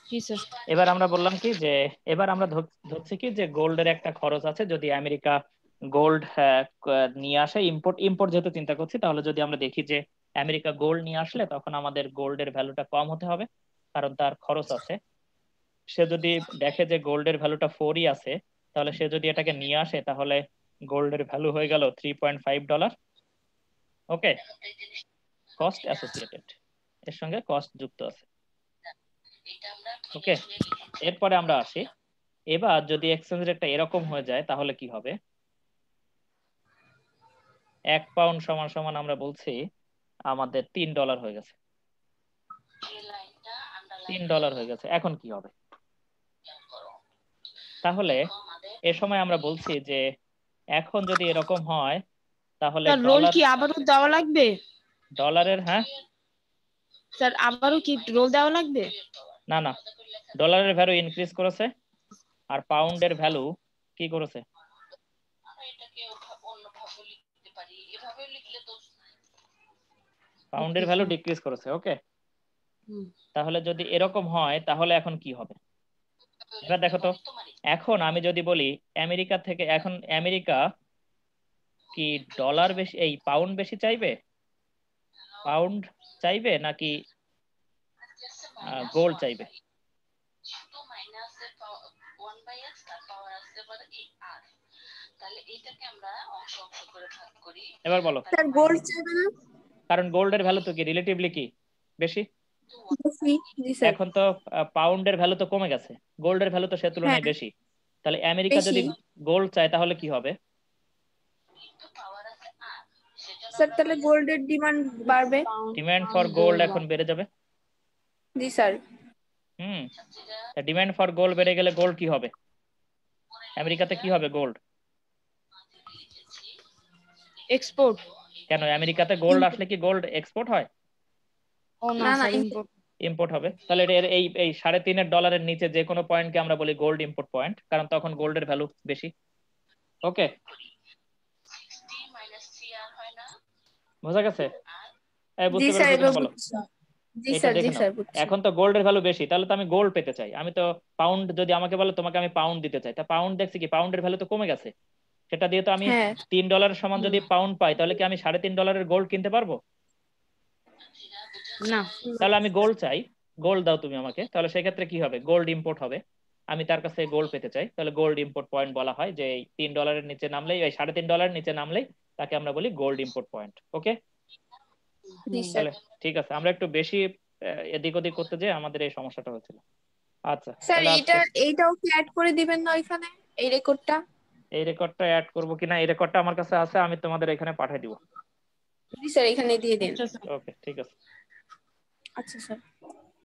জি sir. এবার আমরা বললাম কি যে এবার আমরা ধরছি কি যে গোল্ডের একটা খরচ আছে, যদি আমেরিকা গোল্ড নিয়ে আসে, ইম্পোর্ট যেহেতু চিন্তা করছি, তাহলে যদি আমরা দেখি যে আমেরিকা গোল্ড নিয়ে আসলে তখন আমাদের গোল্ডের ভ্যালুটা কম হতে হবে, কারণ তার খরচ আছে। সে যদি দেখে যে গোল্ডের ভ্যালুটা 4ই আছে, তাহলে সে যদি এটাকে নিয়ে আসে তাহলে গোল্ডের ভ্যালু হয়ে গেল $3.5। ওকে, কস্ট অ্যাসোসিয়েটেড, এর সঙ্গে কস্ট যুক্ত আছে। ওকে, এরপরে আমরা আসি, এবার যদি এক্সচেঞ্জ রেটটা এরকম হয়ে যায় তাহলে কি হবে। 1 পাউন্ড সমান সমান আমরা বলছি আমাদের $3 হয়ে গেছে। $3 হয়ে গেছে, এখন কি হবে? তাহলে এ সময় আমরা বলছি যে এখন যদি এরকম হয় তাহলে স্যার রোল কি আবারও দেওয়া লাগবে? ডলারের, হ্যাঁ স্যার আবারও কি রোল দেওয়া লাগবে? না না, ডলারের ভ্যালু ইনক্রিজ করেছে আর পাউন্ডের ভ্যালু কি করেছে? পাউন্ডের ভ্যালু ডিক্রিজ করেছে। ওকে, তাহলে যদি এরকম হয় তাহলে এখন কি হবে? এবার দেখো তো, এখন আমি যদি বলি আমেরিকা থেকে, এখন আমেরিকা কি ডলার বেশি, এই পাউন্ড বেশি চাইবে, পাউন্ড চাইবে নাকি গোল্ড চাইবে? এবার বলো। স্যার গোল্ড চাইবে না? কারণ গোল্ডের ভ্যালু তো কি রিলেটিভলি কি বেশি। জি স্যার। এখন তো পাউন্ডের ভ্যালু তো কমে গেছে, গোল্ডের ভ্যালু তো সে তুলনায় হ্যাঁ বেশি। তাহলে আমেরিকা বেশি। যদি গোল্ড চায় তাহলে কি হবে? স্যার তাহলে গোল্ডের ডিমান্ড বাড়বে। ডিমান্ড ফর গোল্ড এখন বেড়ে যাবে। জি স্যার। হুম, ডিমান্ড ফর গোল্ড বেড়ে গেলে গোল্ড কি হবে? আমেরিকাতে কি হবে গোল্ড? এক্সপোর্ট। কেন আমেরিকাতে গোল্ড আসলে কি গোল্ড এক্সপোর্ট হয়? ও না না না স্যার, ইম্পোর্ট। ইম্পোর্ট হবে। তাহলে এই 3.5 ডলারের নিচে যে কোনো পয়েন্টকে আমরা বলি গোল্ড ইম্পোর্ট পয়েন্ট, কারণ তখন গোল্ডের ভ্যালু বেশি। ওকে, বোঝা গেছে? জি বুঝতে স্যার পেরেছো এবার কিনা বলো। বুঝছি। জি এটা স্যার জি দেখে নাও, স্যার বুঝছি। এখন তো গোল্ডের ভ্যালু বেশি, তাহলে তো আমি গোল্ড পেতে চাই, আমি তো পাউন্ড, যদি আমাকে বলো তোমাকে আমি পাউন্ড দিতে চাই, তা পাউন্ড দেখছি কি পাউন্ডের ভ্যালু তো কমে গেছে, সেটা দিয়ে তো আমি হ্যাঁ $3 সমান যদি পাউন্ড পাই তাহলে কি আমি $3.5 গোল্ড কিনতে পারবো? না। তাহলে আমি গোল্ড চাই, গোল্ড দাও তুমি আমাকে, তাহলে সেক্ষেত্রে কি হবে? গোল্ড ইম্পোর্ট হবে। আমি তার কাছে গোল্ড পেতে চাই, তাহলে গোল্ড ইম্পোর্ট পয়েন্ট বলা হয়, যে এই $3 নিচে নামলেই, এই $3.5 নিচে নামলেই তাকে আমরা বলি গোল্ড ইম্পোর্ট পয়েন্ট। ওকে, জি স্যার। তাহলে ঠিক আছে, আমরা একটু বেশি এদিক ওদিক করতে যে আমাদের এই সমস্যাটা হয়েছিল। আচ্ছা, স্যার তাহলে আজকে এইটাও কি অ্যাড করে দিবেন না ওইখানে, এই রেকর্ডটা? এই রেকর্ডটা অ্যাড করবো কিনা, এই রেকর্ডটা আমার কাছে আছে, আমি তোমাদের এখানে পাঠিয়ে দিব। জি স্যার এখানে দিয়ে দিন। আচ্ছা স্যার। ওকে, ঠিক আছে। আচ্ছা স্যার।